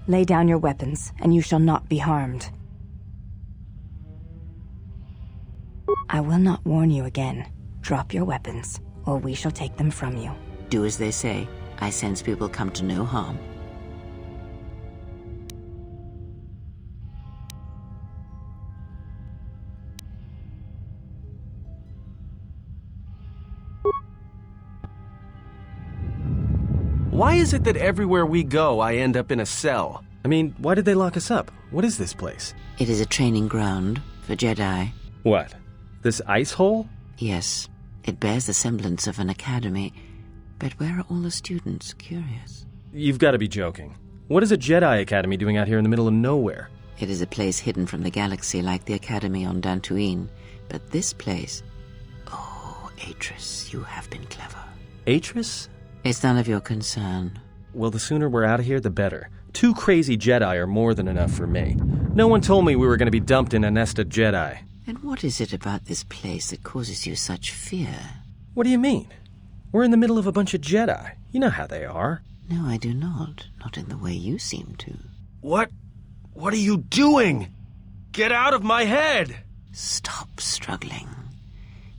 Lay down your weapons, and you shall not be harmed. I will not warn you again. Drop your weapons, or we shall take them from you. Do as they say. I sense we will come to no harm. Why is it that everywhere we go, I end up in a cell? I mean, why did they lock us up? What is this place? It is a training ground for Jedi. What? This ice hole? Yes, it bears the semblance of an academy. But where are all the students? Curious. You've got to be joking. What is a Jedi Academy doing out here in the middle of nowhere? It is a place hidden from the galaxy like the academy on Dantooine. But this place... Oh, Atris, you have been clever. Atris? It's none of your concern. Well, the sooner we're out of here, the better. 2 crazy Jedi are more than enough for me. No one told me we were going to be dumped in a nest of Jedi. And what is it about this place that causes you such fear? What do you mean? We're in the middle of a bunch of Jedi. You know how they are. No, I do not. Not in the way you seem to. What are you doing? Get out of my head! Stop struggling.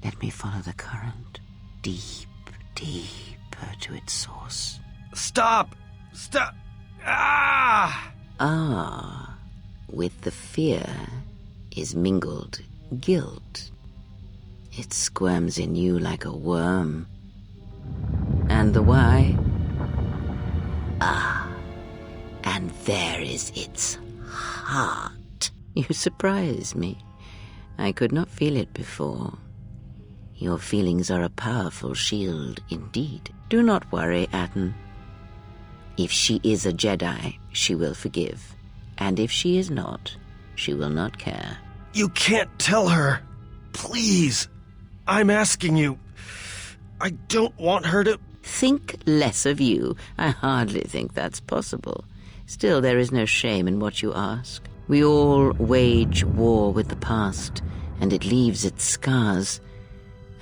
Let me follow the current. Deep, deeper to its source. Stop! Stop! Ah! Ah, with the fear is mingled guilt. It squirms in you like a worm. And the why? Ah, and there is its heart. You surprise me. I could not feel it before. Your feelings are a powerful shield indeed. Do not worry, Atton. If she is a Jedi, she will forgive. And if she is not, she will not care. You can't tell her. Please. I'm asking you. I don't want her to... Think less of you. I hardly think that's possible. Still, there is no shame in what you ask. We all wage war with the past, and it leaves its scars.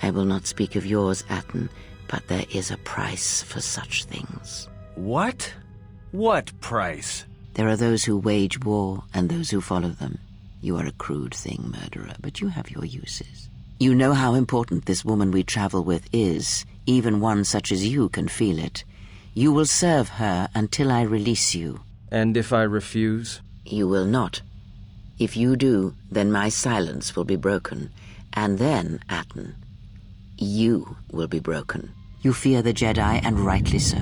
I will not speak of yours, Atton, but there is a price for such things. What? What price? There are those who wage war and those who follow them. You are a crude thing, murderer, but you have your uses. You know how important this woman we travel with is. Even one such as you can feel it. You will serve her until I release you. And if I refuse? You will not. If you do, then my silence will be broken. And then, Atton, you will be broken. You fear the Jedi, and rightly so.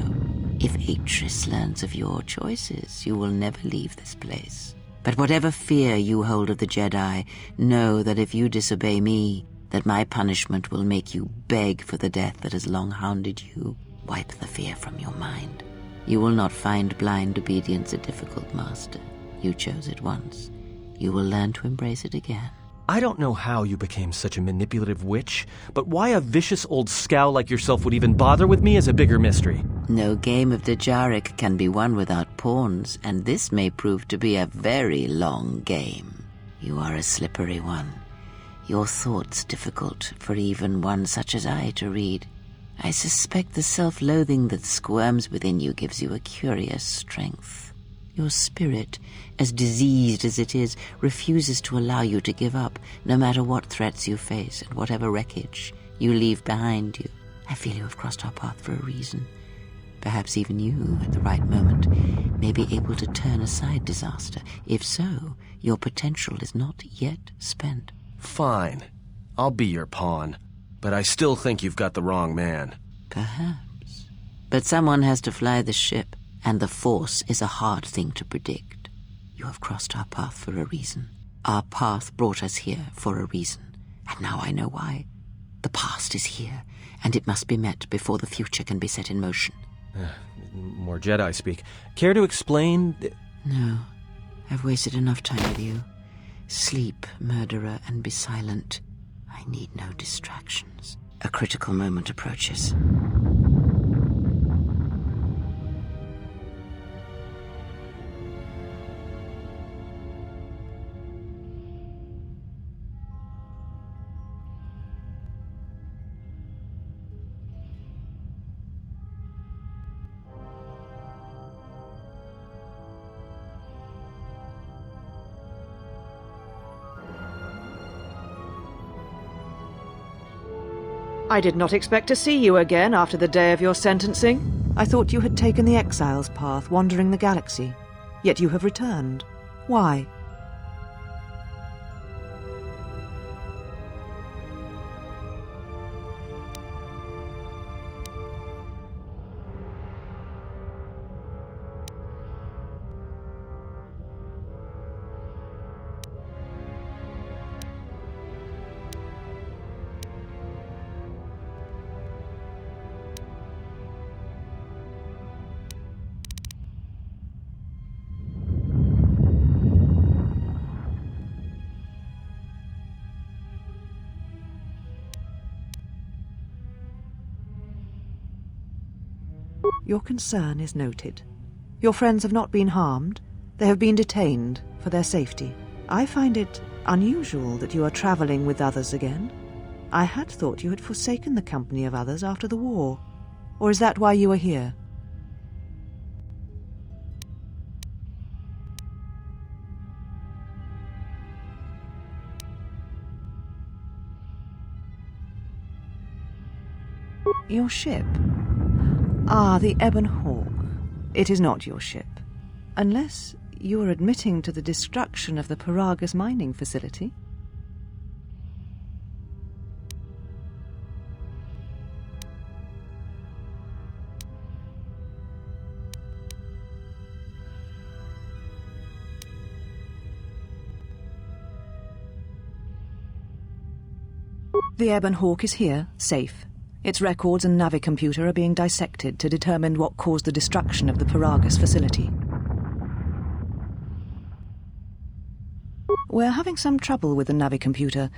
If Atris learns of your choices, you will never leave this place. But whatever fear you hold of the Jedi, know that if you disobey me, that my punishment will make you beg for the death that has long hounded you. Wipe the fear from your mind. You will not find blind obedience a difficult master. You chose it once. You will learn to embrace it again. I don't know how you became such a manipulative witch, but why a vicious old scowl like yourself would even bother with me is a bigger mystery. No game of Dejarik can be won without pawns, and this may prove to be a very long game. You are a slippery one. Your thoughts difficult for even one such as I to read. I suspect the self-loathing that squirms within you gives you a curious strength. Your spirit, as diseased as it is, refuses to allow you to give up, no matter what threats you face and whatever wreckage you leave behind you. I feel you have crossed our path for a reason. Perhaps even you, at the right moment, may be able to turn aside disaster. If so, your potential is not yet spent. Fine. I'll be your pawn. But I still think you've got the wrong man. Perhaps. But someone has to fly the ship. And the Force is a hard thing to predict. You have crossed our path for a reason. Our path brought us here for a reason. And now I know why. The past is here, and it must be met before the future can be set in motion. More Jedi speak. Care to explain? No. I've wasted enough time with you. Sleep, murderer, and be silent. I need no distractions. A critical moment approaches. I did not expect to see you again after the day of your sentencing. I thought you had taken the Exile's path, wandering the galaxy. Yet you have returned. Why? Your concern is noted. Your friends have not been harmed. They have been detained for their safety. I find it unusual that you are traveling with others again. I had thought you had forsaken the company of others after the war. Or is that why you are here? Your ship? Ah, the Ebon Hawk. It is not your ship. Unless you are admitting to the destruction of the Paragus mining facility. The Ebon Hawk is here, safe. Its records and navicomputer are being dissected to determine what caused the destruction of the Paragus facility. We're having some trouble with the navicomputer,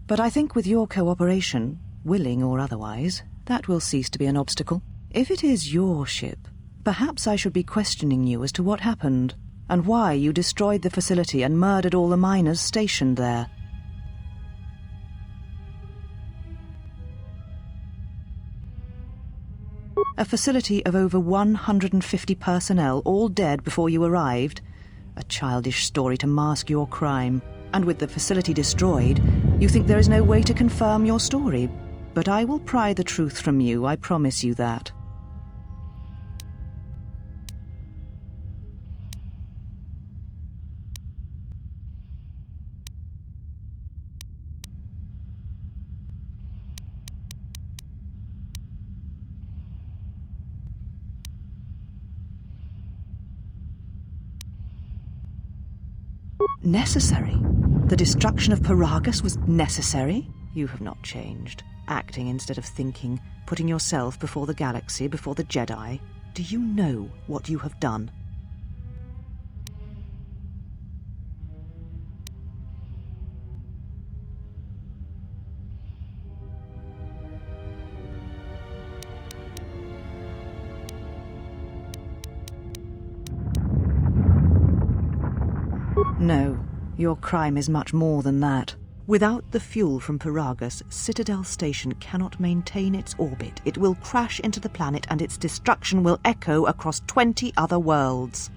but I think with your cooperation, willing or otherwise, that will cease to be an obstacle. If it is your ship, perhaps I should be questioning you as to what happened, and why you destroyed the facility and murdered all the miners stationed there. A facility of over 150 personnel, all dead before you arrived. A childish story to mask your crime. And with the facility destroyed, you think there is no way to confirm your story. But I will pry the truth from you, I promise you that. Necessary? The destruction of Paragus was necessary? You have not changed. Acting instead of thinking, putting yourself before the galaxy, before the Jedi. Do you know what you have done? No, your crime is much more than that. Without the fuel from Paragus, Citadel Station cannot maintain its orbit. It will crash into the planet and its destruction will echo across 20 other worlds.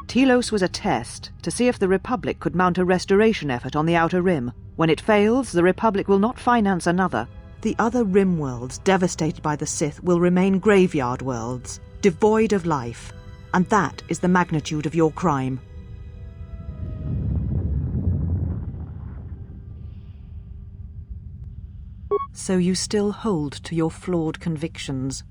Telos was a test to see if the Republic could mount a restoration effort on the Outer Rim. When it fails, the Republic will not finance another. The other Rim worlds devastated by the Sith will remain graveyard worlds, devoid of life, and that is the magnitude of your crime. So you still hold to your flawed convictions.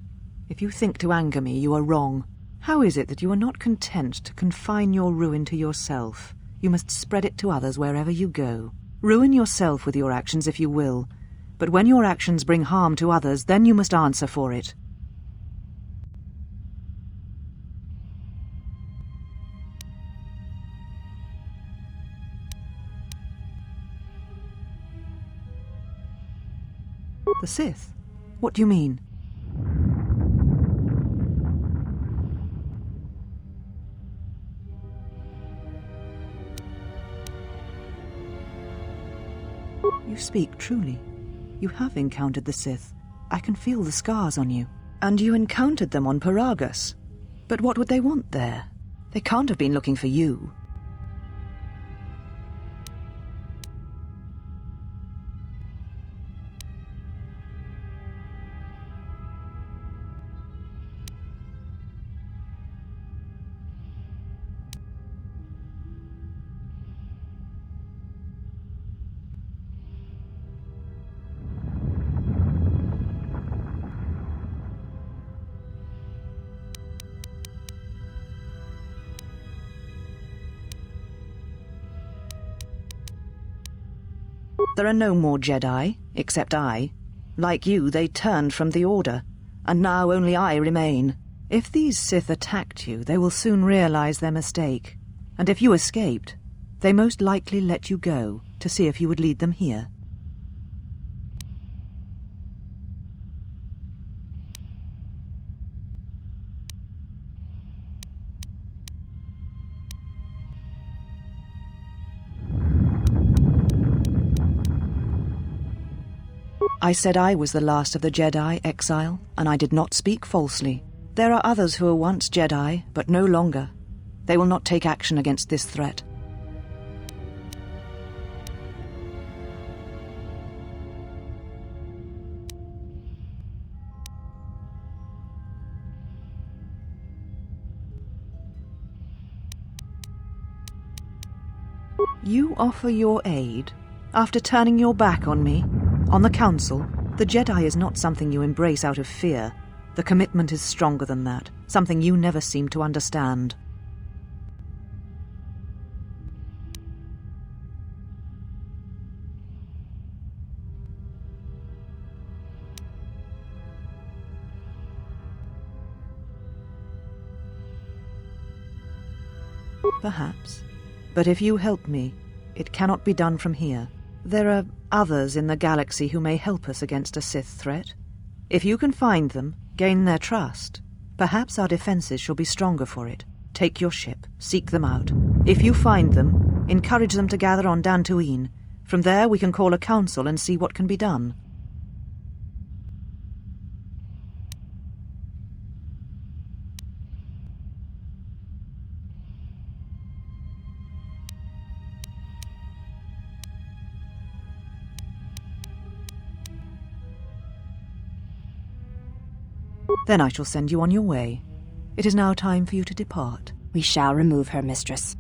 If you think to anger me, you are wrong. How is it that you are not content to confine your ruin to yourself? You must spread it to others wherever you go. Ruin yourself with your actions if you will. But when your actions bring harm to others, then you must answer for it. The Sith? What do you mean? You speak truly. You have encountered the Sith. I can feel the scars on you. And you encountered them on Paragus. But what would they want there? They can't have been looking for you. There are no more Jedi, except I. Like you, they turned from the Order, and now only I remain. If these Sith attacked you, they will soon realize their mistake. And if you escaped, they most likely let you go to see if you would lead them here. I said I was the last of the Jedi, Exile, and I did not speak falsely. There are others who were once Jedi, but no longer. They will not take action against this threat. You offer your aid after turning your back on me? On the Council, the Jedi is not something you embrace out of fear. The commitment is stronger than that, something you never seem to understand. Perhaps. But if you help me, it cannot be done from here. There are others in the galaxy who may help us against a Sith threat. If you can find them, gain their trust, perhaps our defenses shall be stronger for it. Take your ship, seek them out. If you find them, encourage them to gather on Dantooine. From there we can call a council and see what can be done. Then I shall send you on your way. It is now time for you to depart. We shall remove her, mistress.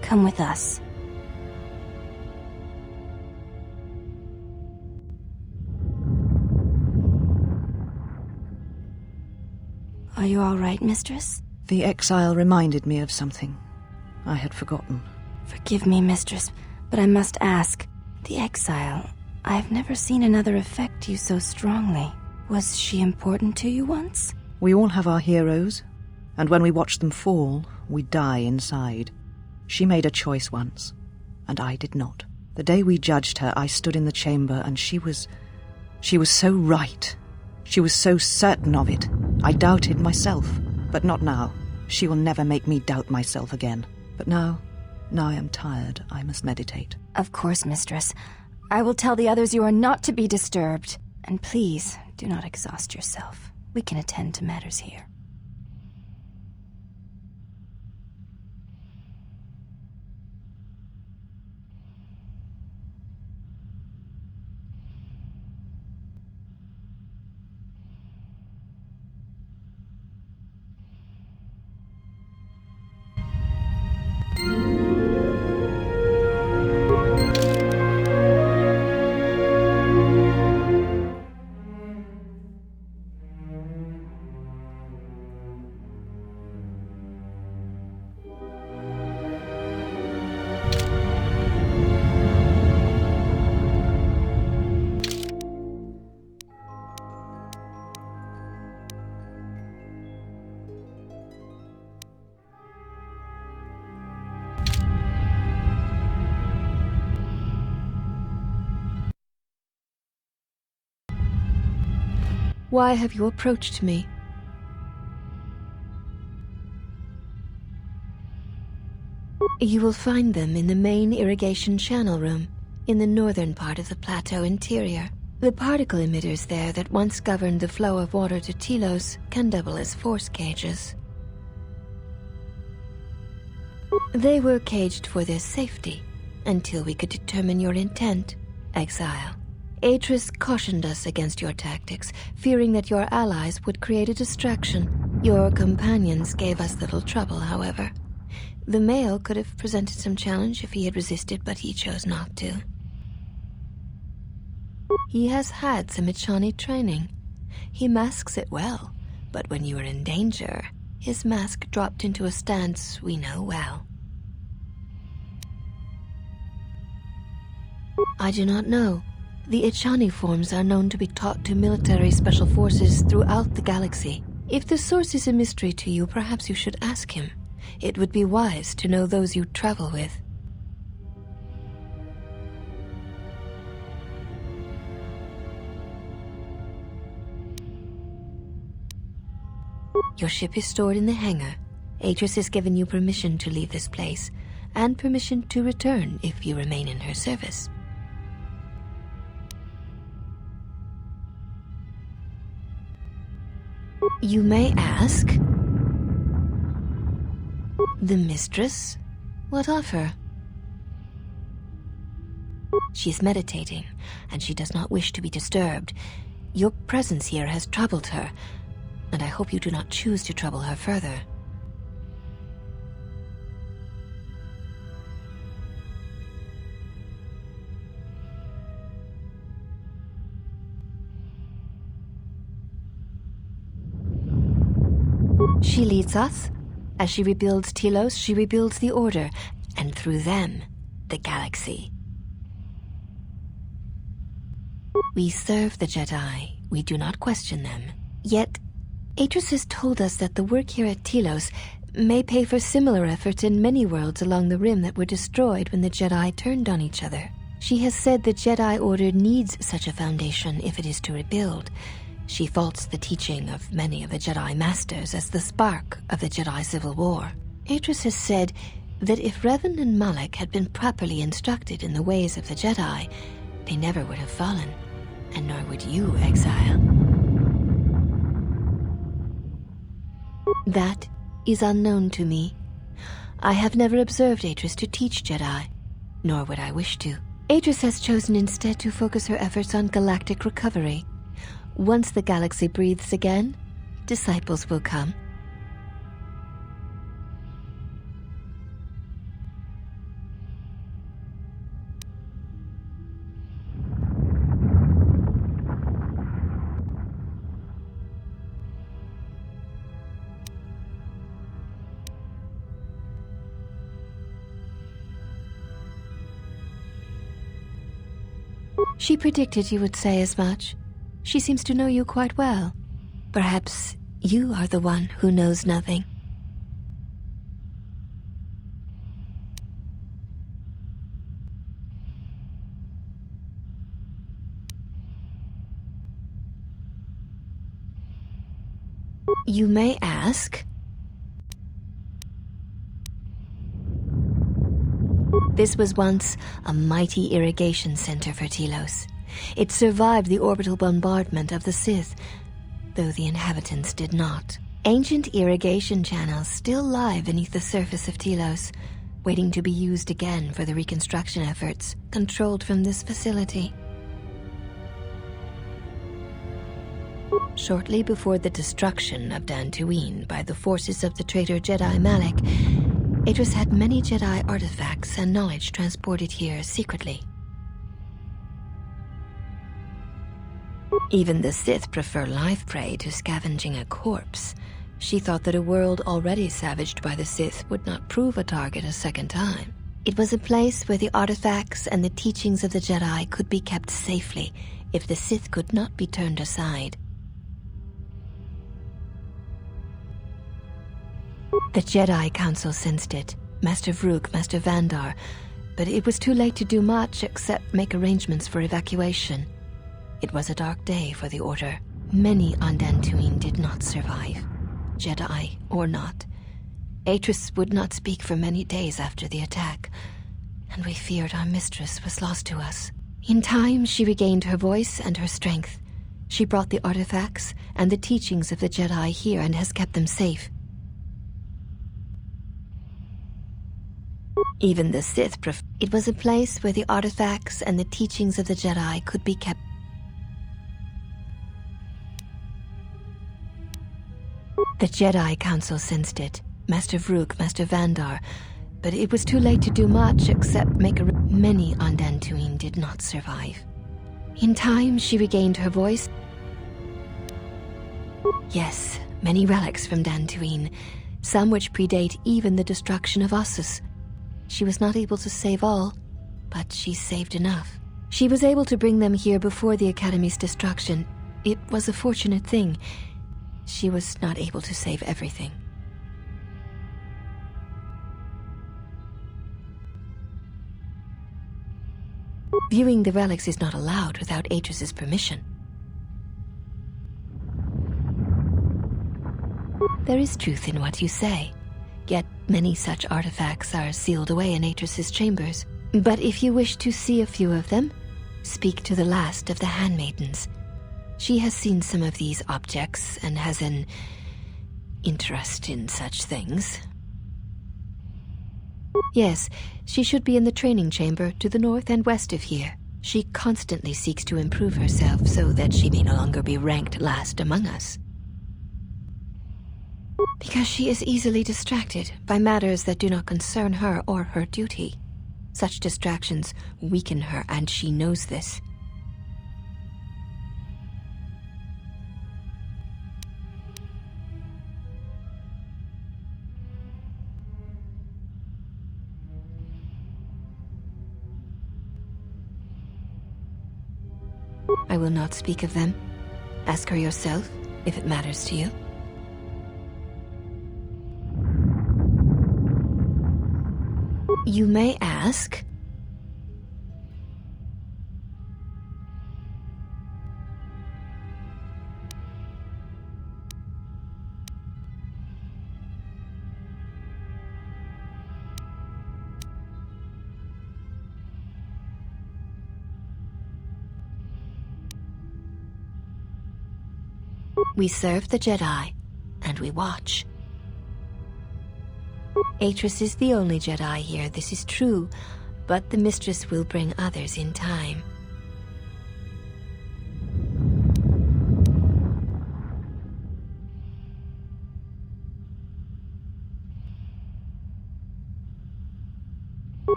Come with us. Are you all right, mistress? The Exile reminded me of something I had forgotten. Forgive me, mistress, but I must ask. The Exile, I've never seen another affect you so strongly. Was she important to you once? We all have our heroes, and when we watch them fall, we die inside. She made a choice once, and I did not. The day we judged her, I stood in the chamber, and she was so right. She was so certain of it. I doubted myself, but not now. She will never make me doubt myself again. But now I am tired. I must meditate. Of course, mistress. I will tell the others you are not to be disturbed. And please, do not exhaust yourself. We can attend to matters here. Why have you approached me? You will find them in the main irrigation channel room, in the northern part of the plateau interior. The particle emitters there that once governed the flow of water to Telos can double as force cages. They were caged for their safety until we could determine your intent, Exile. Atris cautioned us against your tactics, fearing that your allies would create a distraction. Your companions gave us little trouble, however. The male could have presented some challenge if he had resisted, but he chose not to. He has had some Echani training. He masks it well, but when you are in danger, his mask dropped into a stance we know well. I do not know. The Echani forms are known to be taught to military special forces throughout the galaxy. If the source is a mystery to you, perhaps you should ask him. It would be wise to know those you travel with. Your ship is stored in the hangar. Atris has given you permission to leave this place, and permission to return if you remain in her service. You may ask, the mistress? What of her? She is meditating, and she does not wish to be disturbed. Your presence here has troubled her, and I hope you do not choose to trouble her further. She leads us. As she rebuilds Telos, she rebuilds the Order, and through them, the galaxy. We serve the Jedi. We do not question them. Yet, Atris has told us that the work here at Telos may pay for similar efforts in many worlds along the Rim that were destroyed when the Jedi turned on each other. She has said the Jedi Order needs such a foundation if it is to rebuild. She faults the teaching of many of the Jedi Masters as the spark of the Jedi Civil War. Atris has said that if Revan and Malak had been properly instructed in the ways of the Jedi, they never would have fallen, and nor would you, Exile. That is unknown to me. I have never observed Atris to teach Jedi, nor would I wish to. Atris has chosen instead to focus her efforts on galactic recovery. Once the galaxy breathes again, disciples will come. She predicted you would say as much. She seems to know you quite well. Perhaps you are the one who knows nothing. You may ask, this was once a mighty irrigation center for Telos. It survived the orbital bombardment of the Sith, though the inhabitants did not. Ancient irrigation channels still lie beneath the surface of Telos, waiting to be used again for the reconstruction efforts controlled from this facility. Shortly before the destruction of Dantooine by the forces of the traitor Jedi Malak, Atris had many Jedi artifacts and knowledge transported here secretly. Even the Sith prefer live prey to scavenging a corpse. She thought that a world already savaged by the Sith would not prove a target a second time. It was a place where the artifacts and the teachings of the Jedi could be kept safely if the Sith could not be turned aside. The Jedi Council sensed it, Master Vrook, Master Vandar, but it was too late to do much except make arrangements for evacuation. It was a dark day for the Order. Many on Dantooine did not survive, Jedi or not. Atris would not speak for many days after the attack, and we feared our mistress was lost to us. In time, she regained her voice and her strength. She brought the artifacts and the teachings of the Jedi here and has kept them safe. Even the Sith It was a place where the artifacts and the teachings of the Jedi could be kept. The Jedi Council sensed it. Master Vrook, Master Vandar, but it was too late to do much except make a... Many on Dantooine did not survive. In time, she regained her voice. Yes, many relics from Dantooine, some which predate even the destruction of Ossus. She was not able to save all, but she saved enough. She was able to bring them here before the Academy's destruction. It was a fortunate thing. She was not able to save everything. Viewing the relics is not allowed without Atris's permission. There is truth in what you say, yet many such artifacts are sealed away in Atris's chambers. But if you wish to see a few of them, speak to the last of the handmaidens. She has seen some of these objects and has an interest in such things. Yes, she should be in the training chamber to the north and west of here. She constantly seeks to improve herself so that she may no longer be ranked last among us. Because she is easily distracted by matters that do not concern her or her duty. Such distractions weaken her, and she knows this. I will not speak of them. Ask her yourself, if it matters to you. You may ask. We serve the Jedi, and we watch. Atris is the only Jedi here, this is true, but the Mistress will bring others in time.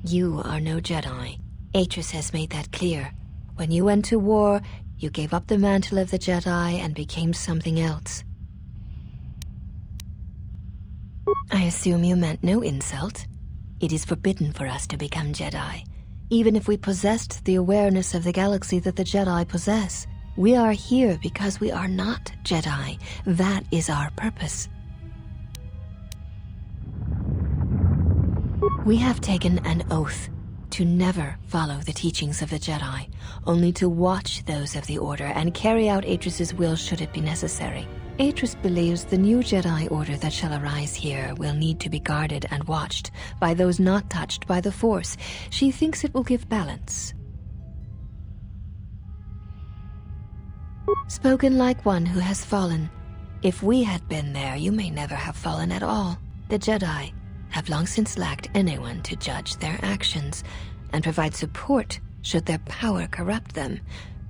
You are no Jedi. Atris has made that clear. When you went to war, you gave up the mantle of the Jedi and became something else. I assume you meant no insult. It is forbidden for us to become Jedi, even if we possessed the awareness of the galaxy that the Jedi possess. We are here because we are not Jedi. That is our purpose. We have taken an oath to never follow the teachings of the Jedi, only to watch those of the Order and carry out Atris's will should it be necessary. Atris believes the new Jedi Order that shall arise here will need to be guarded and watched by those not touched by the Force. She thinks it will give balance. Spoken like one who has fallen. If we had been there, you may never have fallen at all. The Jedi have long since lacked anyone to judge their actions and provide support should their power corrupt them.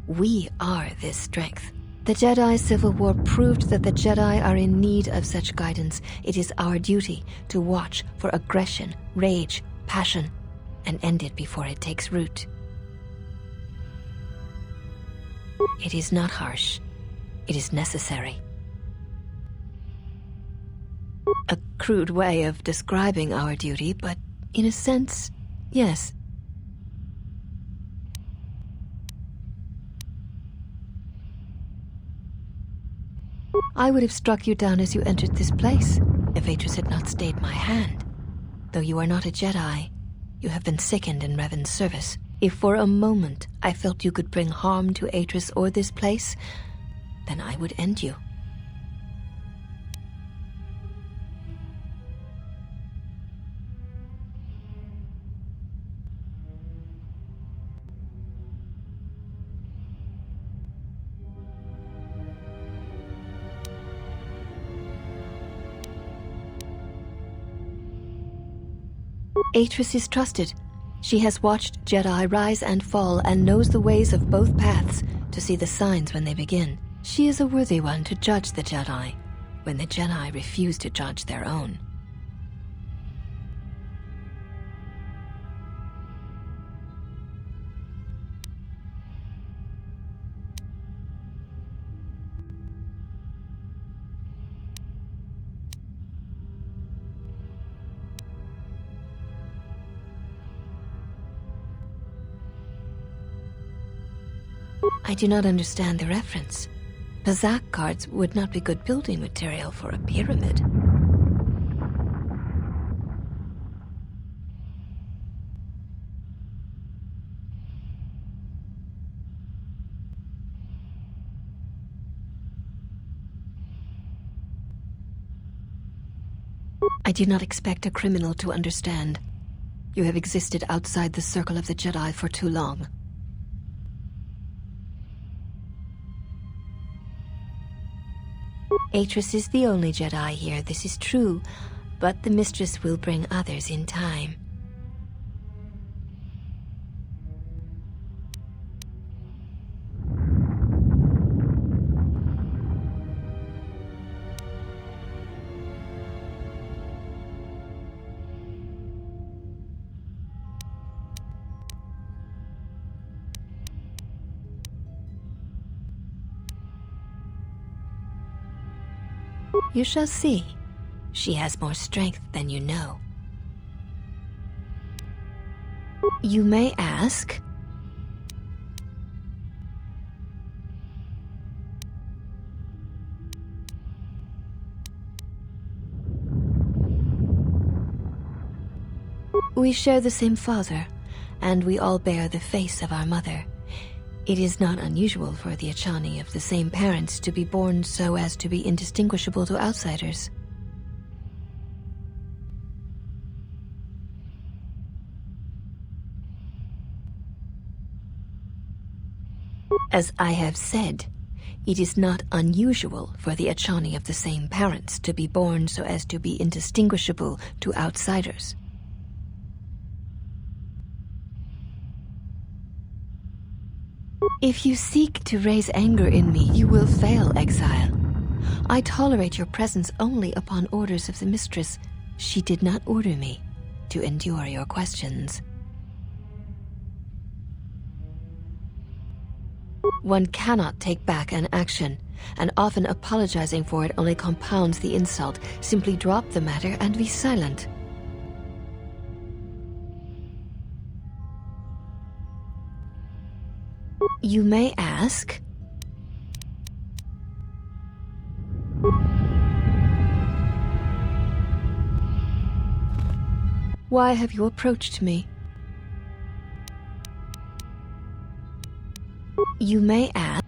We are this strength. The Jedi Civil War proved that the Jedi are in need of such guidance. It is our duty to watch for aggression, rage, passion, and end it before it takes root. It is not harsh. It is necessary. A crude way of describing our duty, but in a sense, yes. I would have struck you down as you entered this place, if Atris had not stayed my hand. Though you are not a Jedi, you have been sickened in Revan's service. If for a moment I felt you could bring harm to Atris or this place, then I would end you. Atris is trusted. She has watched Jedi rise and fall and knows the ways of both paths to see the signs when they begin. She is a worthy one to judge the Jedi when the Jedi refuse to judge their own. I do not understand the reference. Pazak cards would not be good building material for a pyramid. I do not expect a criminal to understand. You have existed outside the circle of the Jedi for too long. Atris is the only Jedi here, this is true, but the Mistress will bring others in time. You shall see. She has more strength than you know. You may ask... We share the same father, and we all bear the face of our mother. It is not unusual for the Achani of the same parents to be born so as to be indistinguishable to outsiders. As I have said, it is not unusual for the Achani of the same parents to be born so as to be indistinguishable to outsiders. If you seek to raise anger in me, you will fail, Exile. I tolerate your presence only upon orders of the Mistress. She did not order me to endure your questions. One cannot take back an action, and often apologizing for it only compounds the insult. Simply drop the matter and be silent. You may ask... Why have you approached me? You may ask...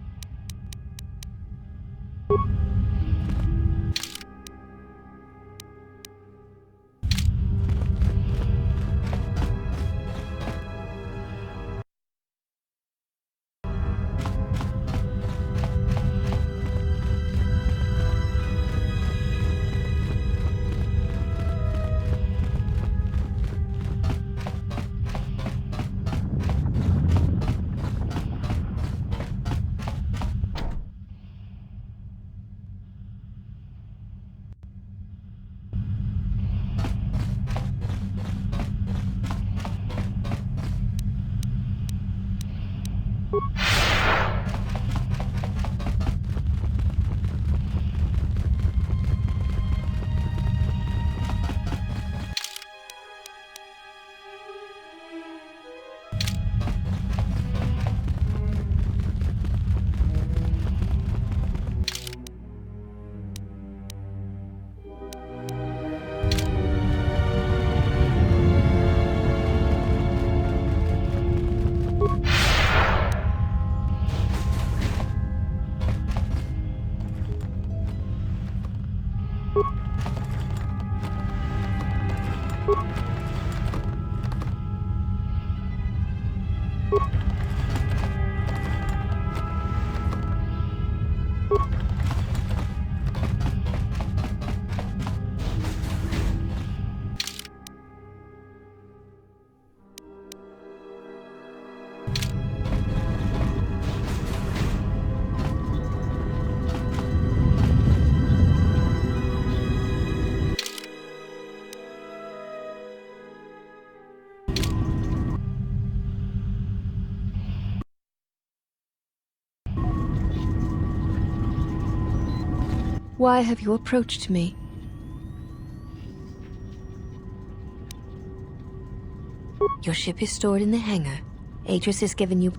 Why have you approached me? Your ship is stored in the hangar. Atris has given you...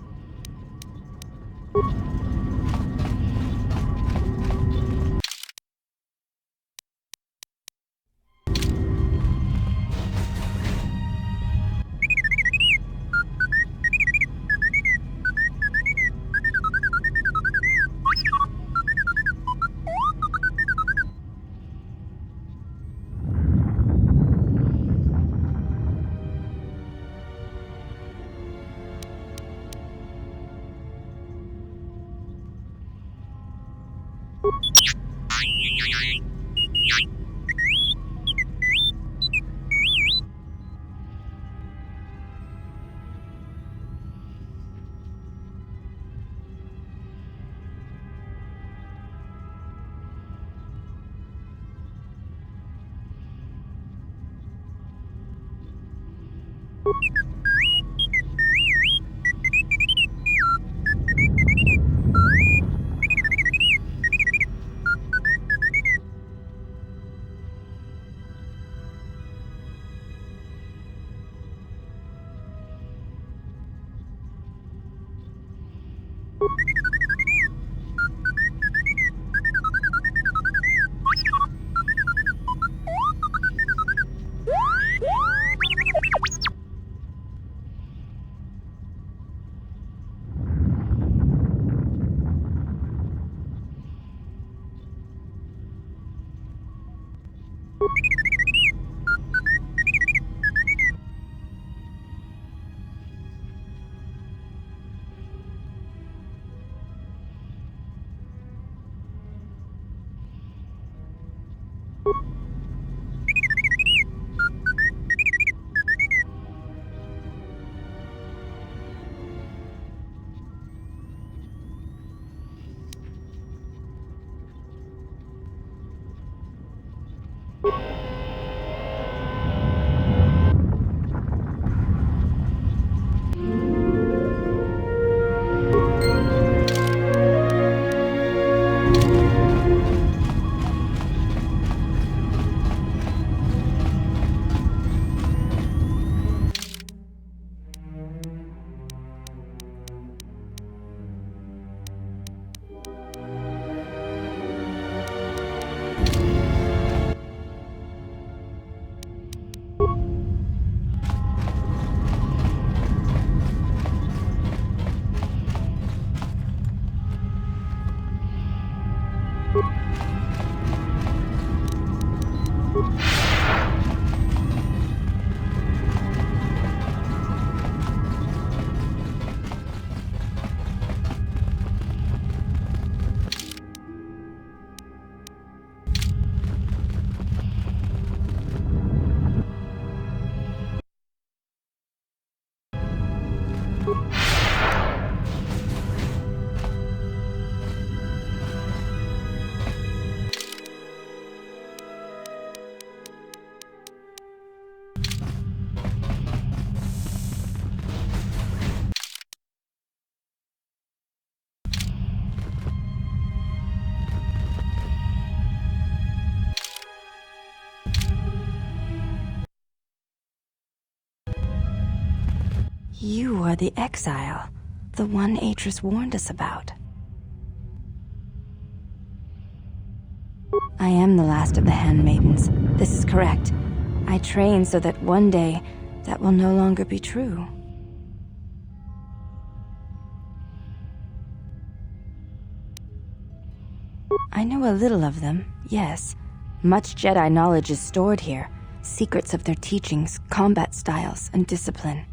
You are the Exile, the one Atris warned us about. I am the last of the handmaidens. This is correct. I train so that one day, that will no longer be true. I know a little of them, yes. Much Jedi knowledge is stored here. Secrets of their teachings, combat styles, and discipline.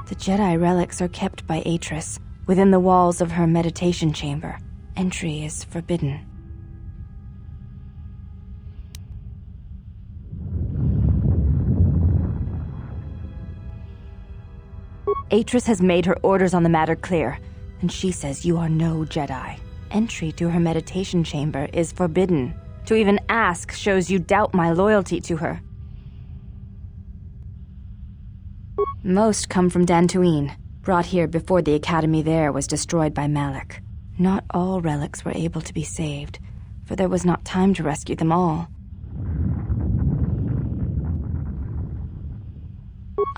The Jedi relics are kept by Atris, within the walls of her meditation chamber. Entry is forbidden. Atris has made her orders on the matter clear, and she says you are no Jedi. Entry to her meditation chamber is forbidden. To even ask shows you doubt my loyalty to her. Most come from Dantooine, brought here before the academy there was destroyed by Malak. Not all relics were able to be saved, for there was not time to rescue them all.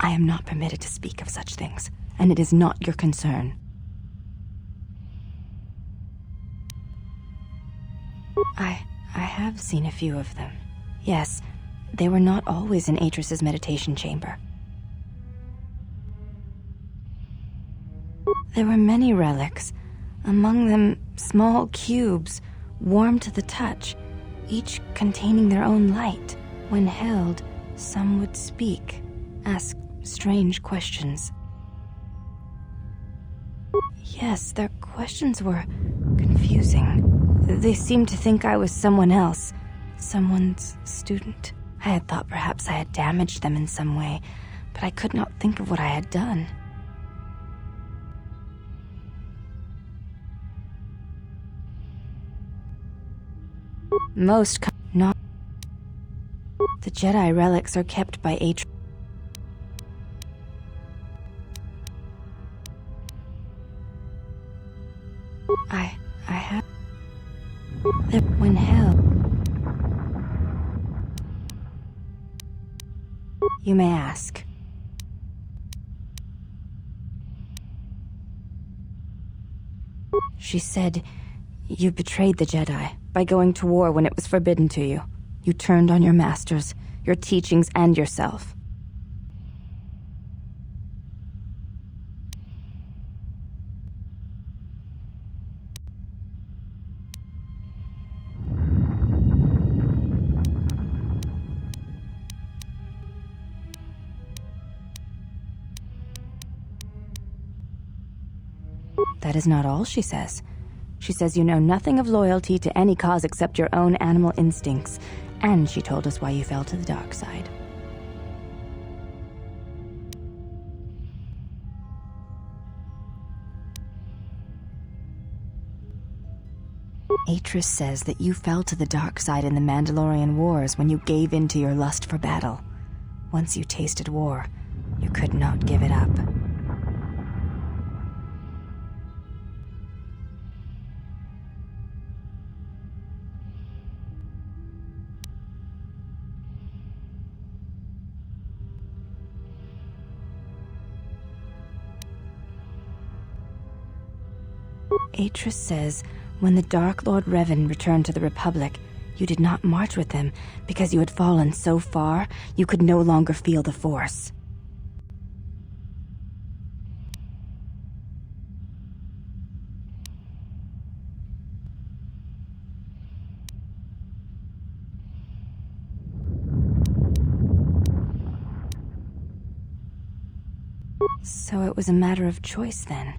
I am not permitted to speak of such things, and it is not your concern. I have seen a few of them. Yes, they were not always in Atris's meditation chamber. There were many relics, among them small cubes, warm to the touch, each containing their own light. When held, some would speak, ask strange questions. Yes, their questions were confusing. They seemed to think I was someone else, someone's student. I had thought perhaps I had damaged them in some way, but I could not think of what I had done. Most not. The Jedi relics are kept by Atron. I have. When held. You may ask. She said, you betrayed the Jedi by going to war when it was forbidden to you. You turned on your masters, your teachings, and yourself. That is not all she says. She says you know nothing of loyalty to any cause except your own animal instincts, and she told us why you fell to the dark side. Atris says that you fell to the dark side in the Mandalorian Wars when you gave in to your lust for battle. Once you tasted war, you could not give it up. Atris says, when the Dark Lord Revan returned to the Republic, you did not march with him because you had fallen so far you could no longer feel the Force. So it was a matter of choice then.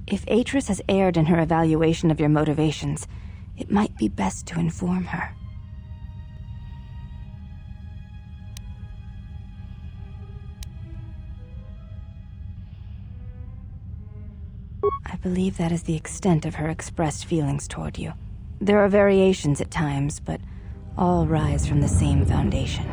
If Atris has erred in her evaluation of your motivations, it might be best to inform her. I believe that is the extent of her expressed feelings toward you. There are variations at times, but all rise from the same foundation.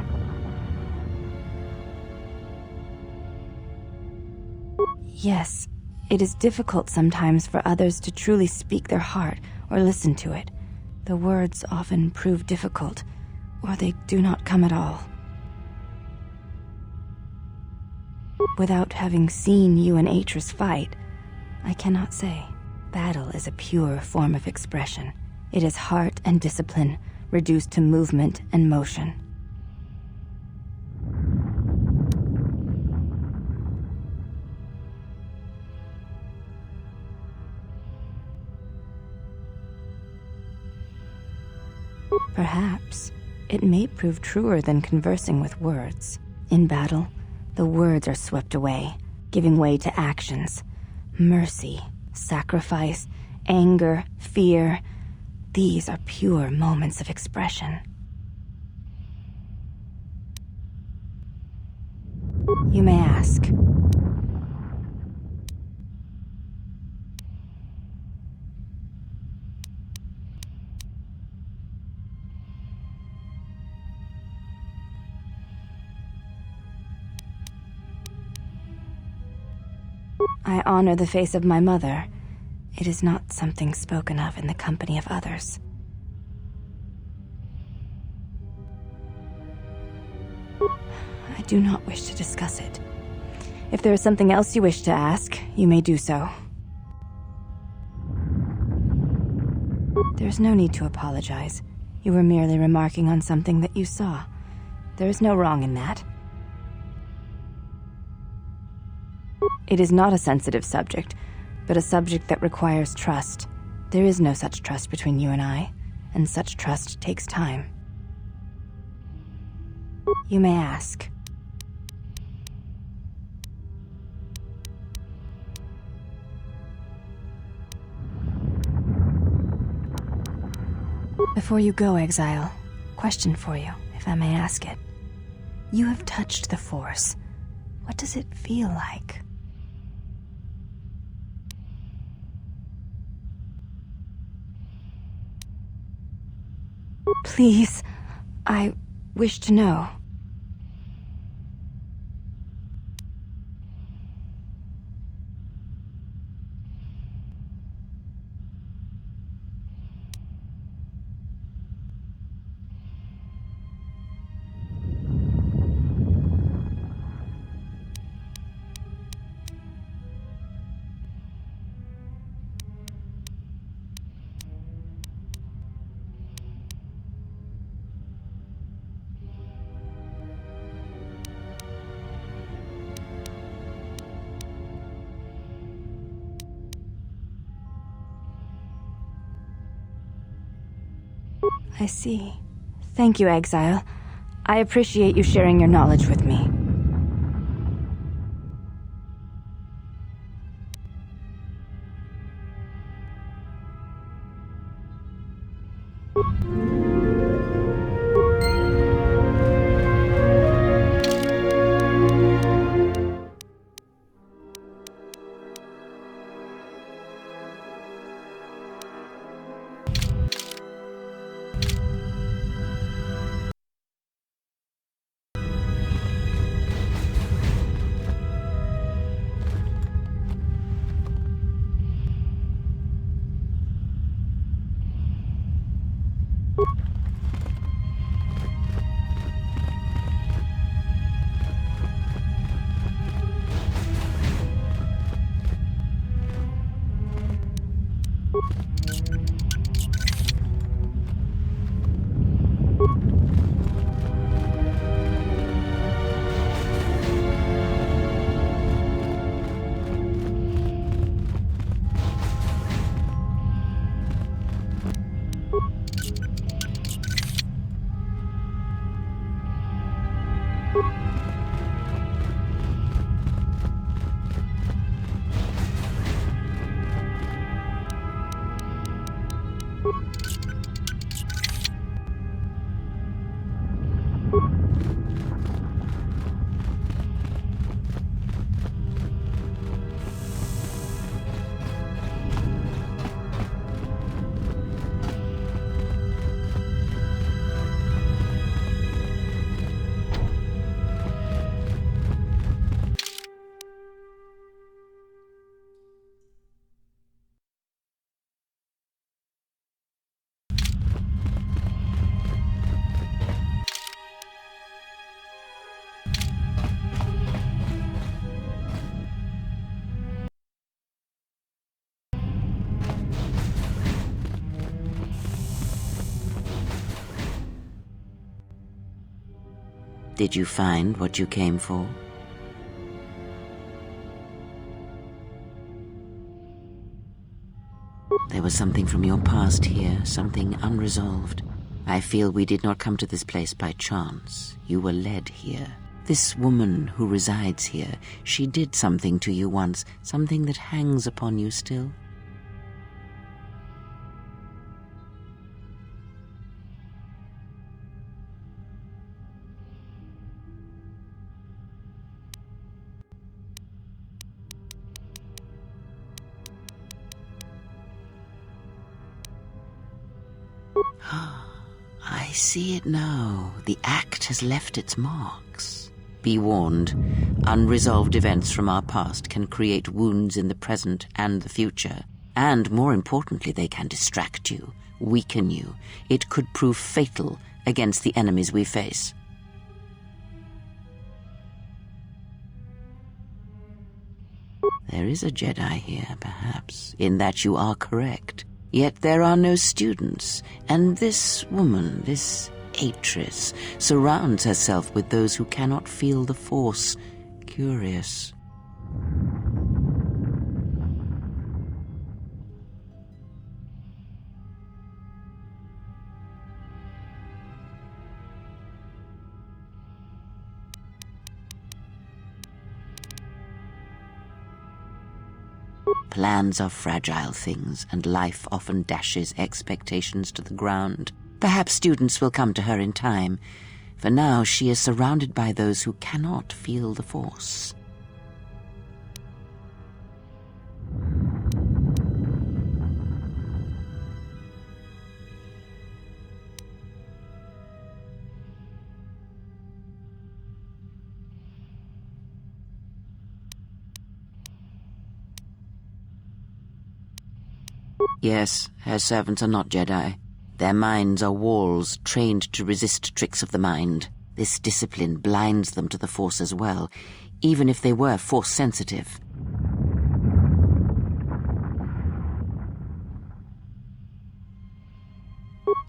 Yes, it is difficult sometimes for others to truly speak their heart or listen to it. The words often prove difficult, or they do not come at all. Without having seen you and Atris fight, I cannot say. Battle is a pure form of expression. It is heart and discipline, reduced to movement and motion. Perhaps it may prove truer than conversing with words. In battle, the words are swept away, giving way to actions. Mercy, sacrifice, anger, fear. These are pure moments of expression. You may ask. I honor the face of my mother. It is not something spoken of in the company of others. I do not wish to discuss it. If there is something else you wish to ask, you may do so. There is no need to apologize. You were merely remarking on something that you saw. There is no wrong in that. It is not a sensitive subject, but a subject that requires trust. There is no such trust between you and I, and such trust takes time. You may ask. Before you go, Exile, question for you, if I may ask it. You have touched the Force. What does it feel like? Please, I wish to know. I see. Thank you, Exile. I appreciate you sharing your knowledge with me. Did you find what you came for? There was something from your past here, something unresolved. I feel we did not come to this place by chance. You were led here. This woman who resides here, she did something to you once, something that hangs upon you still. I see it now. The act has left its marks. Be warned, unresolved events from our past can create wounds in the present and the future, And more importantly, they can distract you, weaken you. It could prove fatal against the enemies we face. There is a Jedi here, perhaps, in that you are correct. Yet there are no students, and this woman, this Atris, surrounds herself with those who cannot feel the Force. Curious. Plans are fragile things, and life often dashes expectations to the ground. Perhaps students will come to her in time. For now, she is surrounded by those who cannot feel the Force. Yes, her servants are not Jedi. Their minds are walls trained to resist tricks of the mind. This discipline blinds them to the Force as well, even if they were Force-sensitive.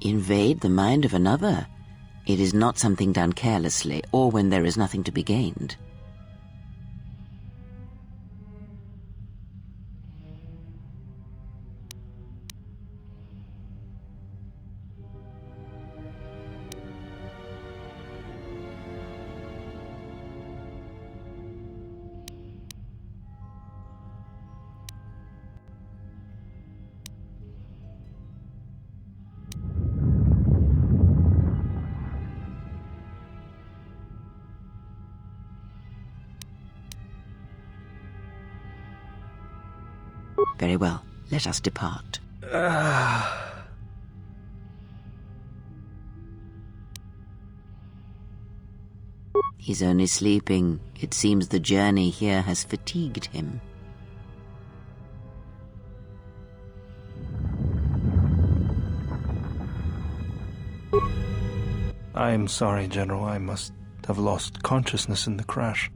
Invade the mind of another? It is not something done carelessly, or when there is nothing to be gained. Very well, let us depart. He's only sleeping. It seems the journey here has fatigued him. I'm sorry, General. I must have lost consciousness in the crash.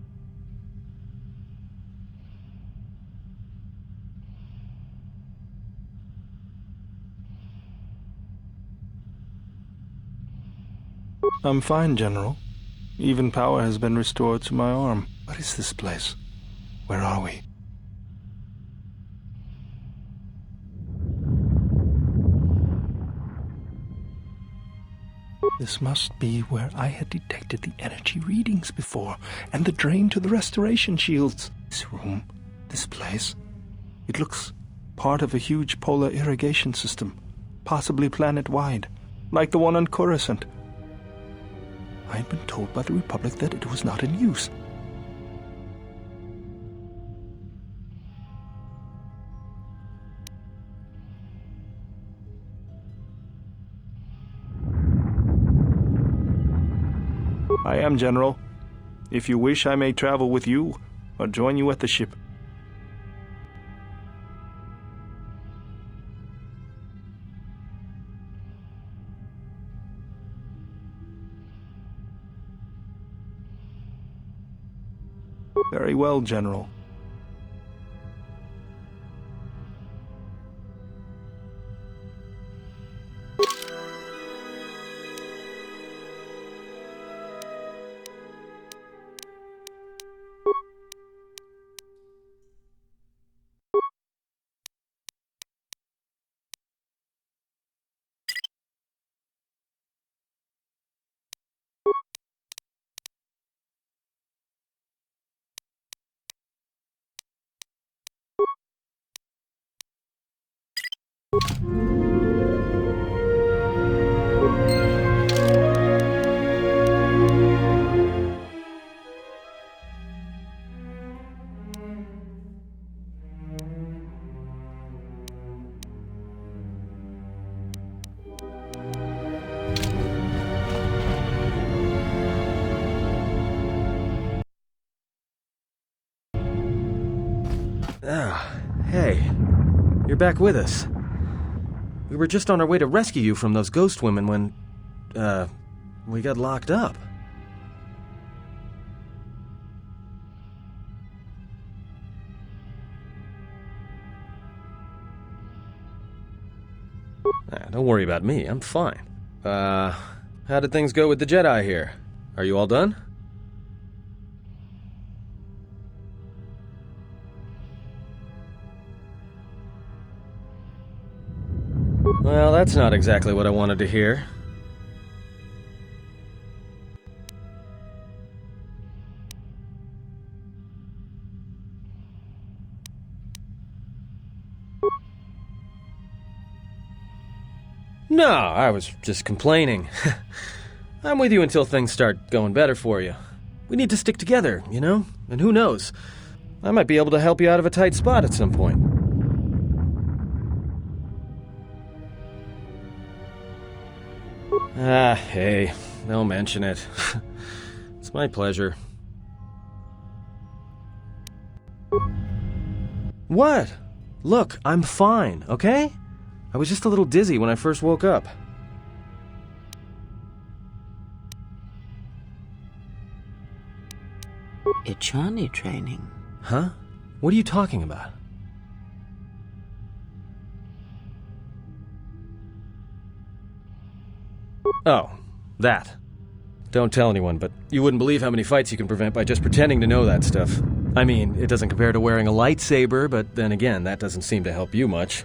I'm fine, General. Even power has been restored to my arm. What is this place? Where are we? This must be where I had detected the energy readings before, and the drain to the restoration shields. This room, this place, it looks part of a huge polar irrigation system, possibly planet-wide, like the one on Coruscant. I had been told by the Republic that it was not in use. I am, General. If you wish, I may travel with you, or join you at the ship. Very well, General. Hey. you're back with us. We were just on our way to rescue you from those ghost women when, we got locked up. Don't worry about me, I'm fine. How did things go with the Jedi here? Are you all done? Well, that's not exactly what I wanted to hear. No, I was just complaining. I'm with you until things start going better for you. We need to stick together, you know? And who knows? I might be able to help you out of a tight spot at some point. Hey, don't mention it. It's my pleasure. What? Look, I'm fine, okay? I was just a little dizzy when I first woke up. Ichani training. Huh? What are you talking about? Oh, that. Don't tell anyone, but you wouldn't believe how many fights you can prevent by just pretending to know that stuff. I mean, it doesn't compare to wearing a lightsaber, but then again, that doesn't seem to help you much.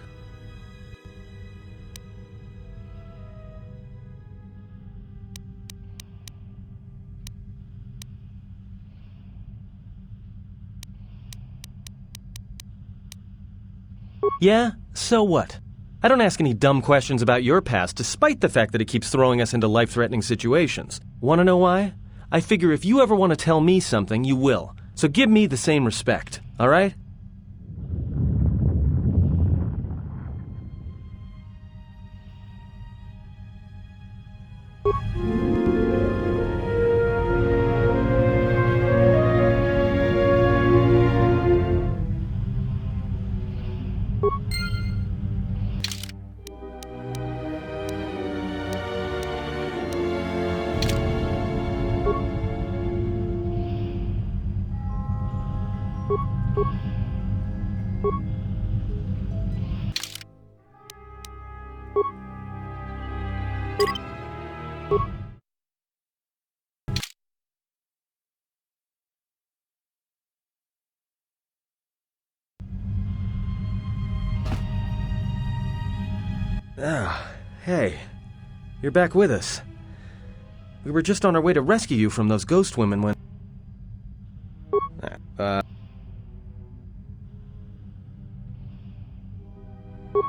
Yeah? So what? I don't ask any dumb questions about your past, despite the fact that it keeps throwing us into life-threatening situations. Want to know why? I figure if you ever want to tell me something, you will. So give me the same respect, alright? Hey, you're back with us. We were just on our way to rescue you from those ghost women when...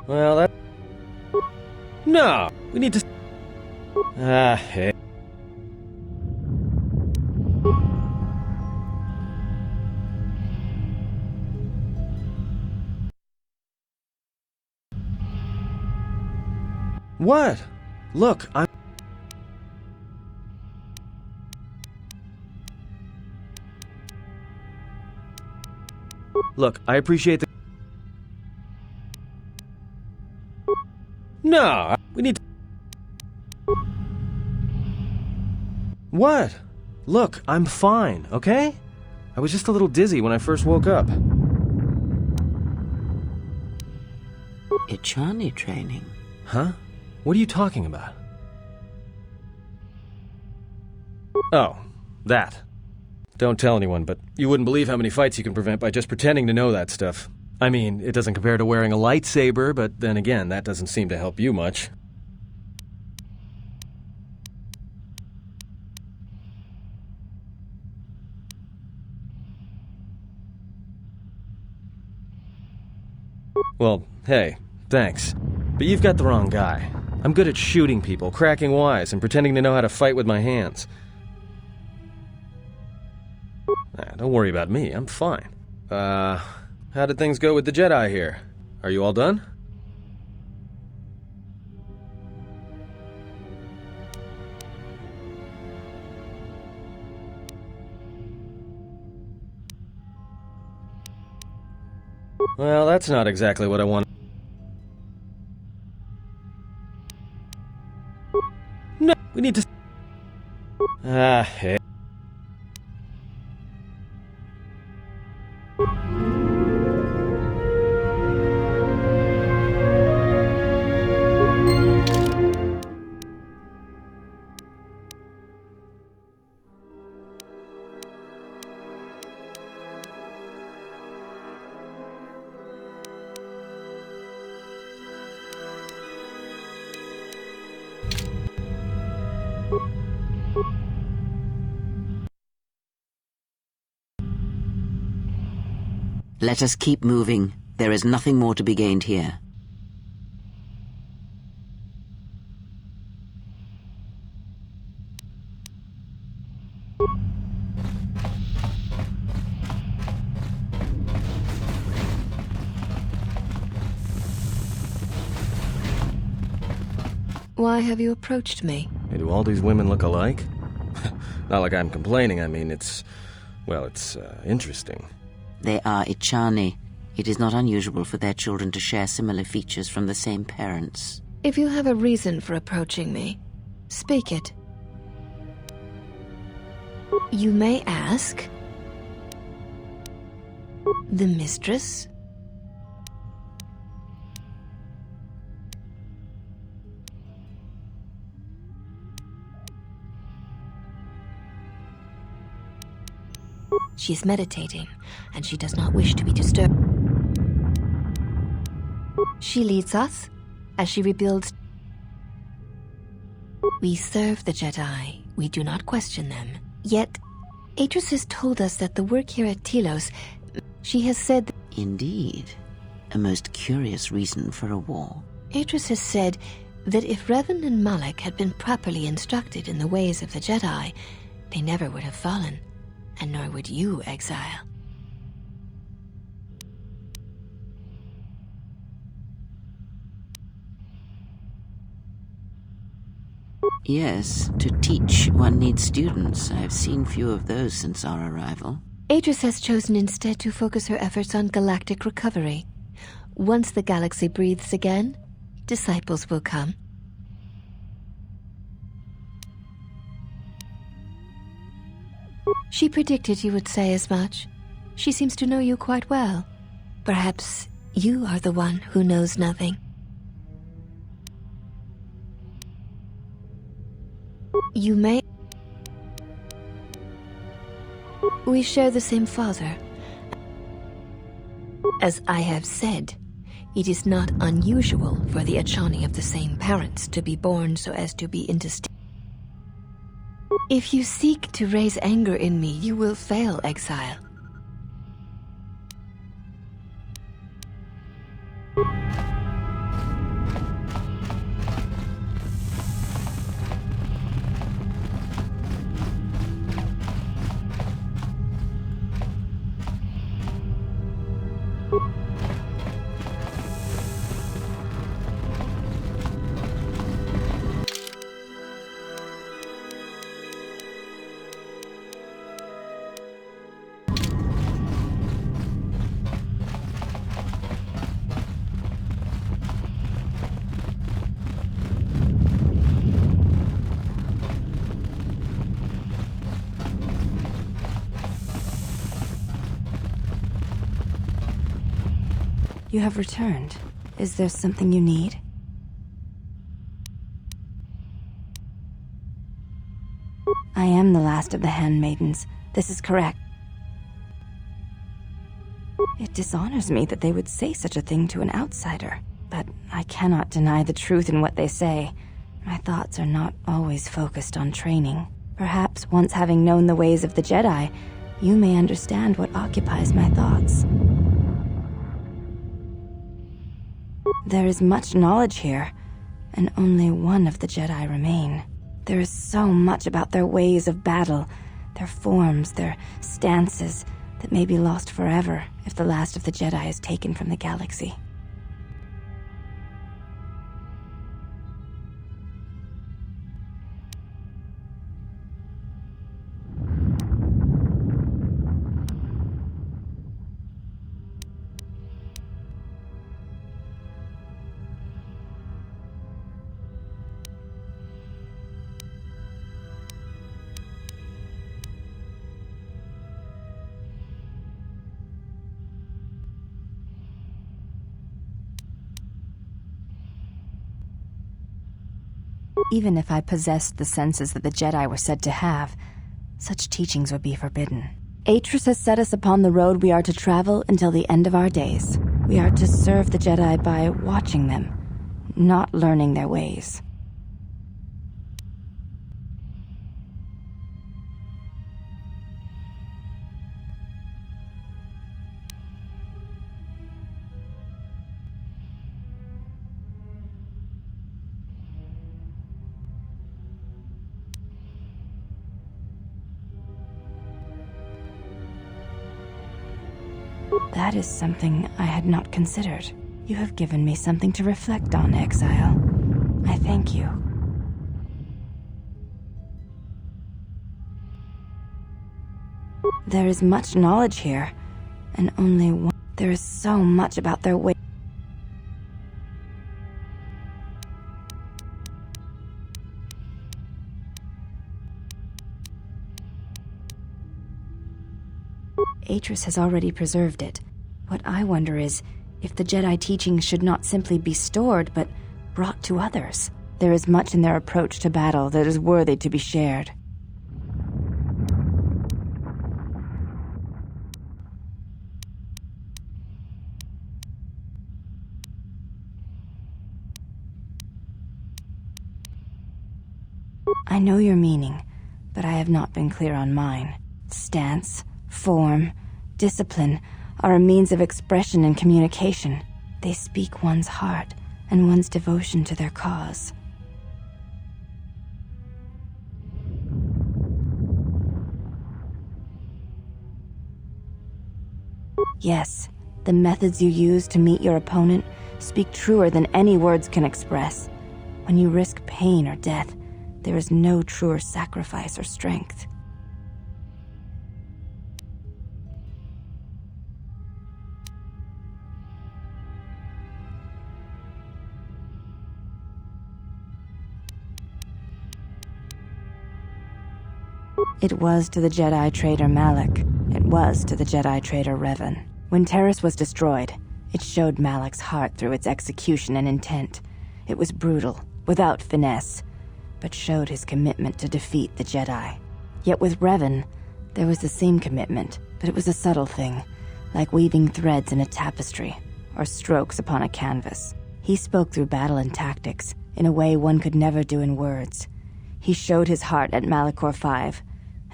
Well, that... No! We need to... hey. What? Look, I'm... Look, I appreciate the... No, we need to... What? Look, I'm fine, okay? I was just a little dizzy when I first woke up. Ichani training. Huh? What are you talking about? Oh, that. Don't tell anyone, but you wouldn't believe how many fights you can prevent by just pretending to know that stuff. I mean, it doesn't compare to wearing a lightsaber, but then again, that doesn't seem to help you much. Well, hey, thanks. But you've got the wrong guy. I'm good at shooting people, cracking wise, and pretending to know how to fight with my hands. Don't worry about me, I'm fine. How did things go with the Jedi here? Are you all done? Well, that's not exactly what I want. Ah, hey. Let us keep moving. There is nothing more to be gained here. Why have you approached me? Hey, do all these women look alike? Not like I'm complaining, I mean, it's interesting. They are Ichani. It is not unusual for their children to share similar features from the same parents. If you have a reason for approaching me, speak it. You may ask. The mistress? She is meditating, and she does not wish to be disturbed. She leads us as she rebuilds. We serve the Jedi. We do not question them. Yet, Atris has told us that the work here at Telos, she has said... Indeed. A most curious reason for a war. Atris has said that if Revan and Malak had been properly instructed in the ways of the Jedi, they never would have fallen. And nor would you, Exile. Yes, to teach one needs students. I have seen few of those since our arrival. Atris has chosen instead to focus her efforts on galactic recovery. Once the galaxy breathes again, disciples will come. She predicted you would say as much. She seems to know you quite well. Perhaps you are the one who knows nothing. You may... We share the same father. As I have said, it is not unusual for the Achani of the same parents to be born so as to be indistinct. If you seek to raise anger in me, you will fail, Exile. You have returned. Is there something you need? I am the last of the handmaidens. This is correct. It dishonors me that they would say such a thing to an outsider, but I cannot deny the truth in what they say. My thoughts are not always focused on training. Perhaps once having known the ways of the Jedi, you may understand what occupies my thoughts. There is much knowledge here, and only one of the Jedi remain. There is so much about their ways of battle, their forms, their stances, that may be lost forever if the last of the Jedi is taken from the galaxy. Even if I possessed the senses that the Jedi were said to have, such teachings would be forbidden. Atris has set us upon the road we are to travel until the end of our days. We are to serve the Jedi by watching them, not learning their ways. That is something I had not considered. You have given me something to reflect on, Exile. I thank you. There is much knowledge here, and only one. There is so much about their way. Atris has already preserved it. What I wonder is if the Jedi teachings should not simply be stored, but brought to others. There is much in their approach to battle that is worthy to be shared. I know your meaning, but I have not been clear on mine. Stance, form, discipline are a means of expression and communication. They speak one's heart and one's devotion to their cause. Yes, the methods you use to meet your opponent speak truer than any words can express. When you risk pain or death, there is no truer sacrifice or strength. It was to the Jedi traitor Malak. It was to the Jedi traitor Revan. When Terrace was destroyed, it showed Malak's heart through its execution and intent. It was brutal, without finesse, but showed his commitment to defeat the Jedi. Yet with Revan, there was the same commitment, but it was a subtle thing, like weaving threads in a tapestry, or strokes upon a canvas. He spoke through battle and tactics, in a way one could never do in words. He showed his heart at Malachor V,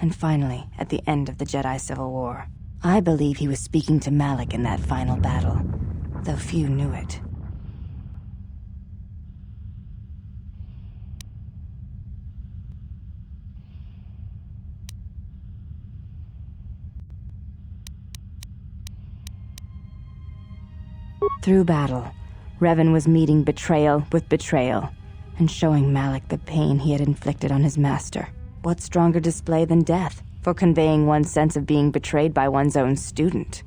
and finally, at the end of the Jedi Civil War. I believe he was speaking to Malak in that final battle, though few knew it. Through battle, Revan was meeting betrayal with betrayal, and showing Malak the pain he had inflicted on his master. What stronger display than death for conveying one's sense of being betrayed by one's own student?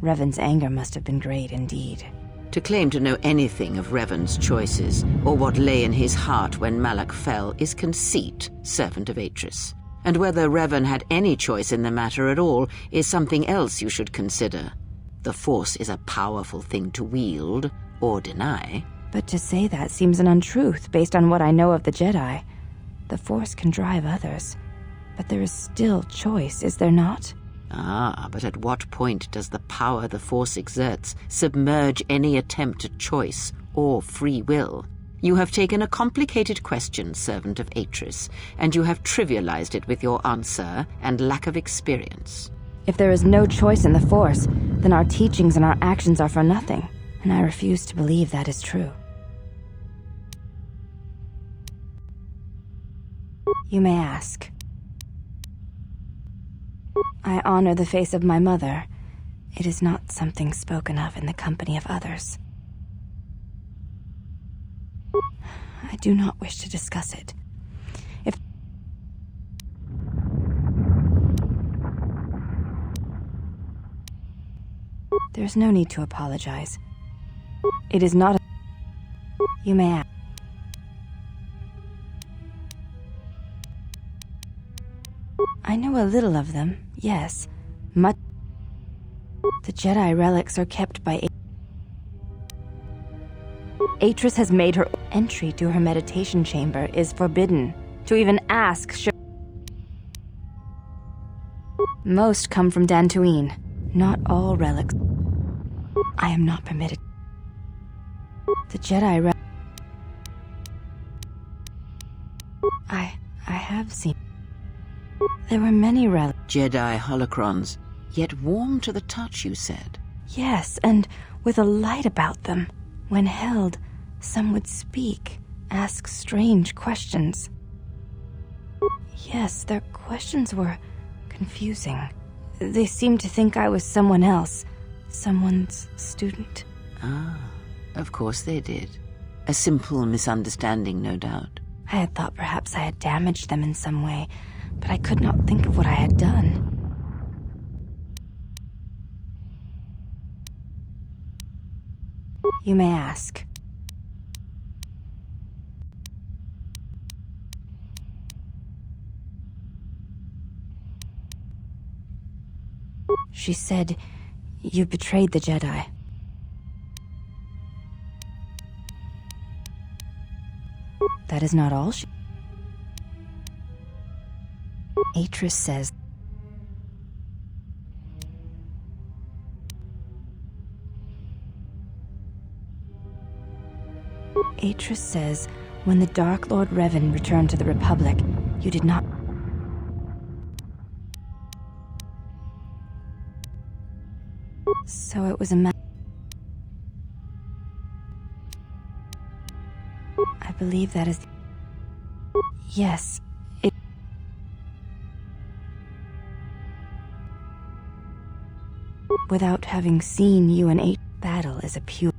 Revan's anger must have been great indeed. To claim to know anything of Revan's choices, or what lay in his heart when Malak fell, is conceit, servant of Atris. And whether Revan had any choice in the matter at all is something else you should consider. The Force is a powerful thing to wield, or deny. But to say that seems an untruth based on what I know of the Jedi. The Force can drive others, but there is still choice, is there not? Ah, but at what point does the power the Force exerts submerge any attempt at choice or free will? You have taken a complicated question, servant of Atris, and you have trivialized it with your answer and lack of experience. If there is no choice in the Force, then our teachings and our actions are for nothing, and I refuse to believe that is true. You may ask. I honor the face of my mother. It is not something spoken of in the company of others. I do not wish to discuss it. There's no need to apologize. It is not a... You may ask. I know a little of them, yes. Much. The Jedi relics are kept by Atris has made her entry to her meditation chamber is forbidden. To even ask Most come from Dantooine. Not all relics. I am not permitted. The Jedi I have seen. There were many relics. Jedi holocrons, yet warm to the touch, you said. Yes, and with a light about them. When held, some would speak, ask strange questions. Yes, their questions were confusing. They seemed to think I was someone else, someone's student. Ah, of course they did. A simple misunderstanding, no doubt. I had thought perhaps I had damaged them in some way, but I could not think of what I had done. You may ask. She said, you betrayed the Jedi. That is not all she... Atris says... Atris says, when the Dark Lord Revan returned to the Republic, you did not... So it was a I believe that is... Yes, it... Without having seen you and Atris, battle is a pure...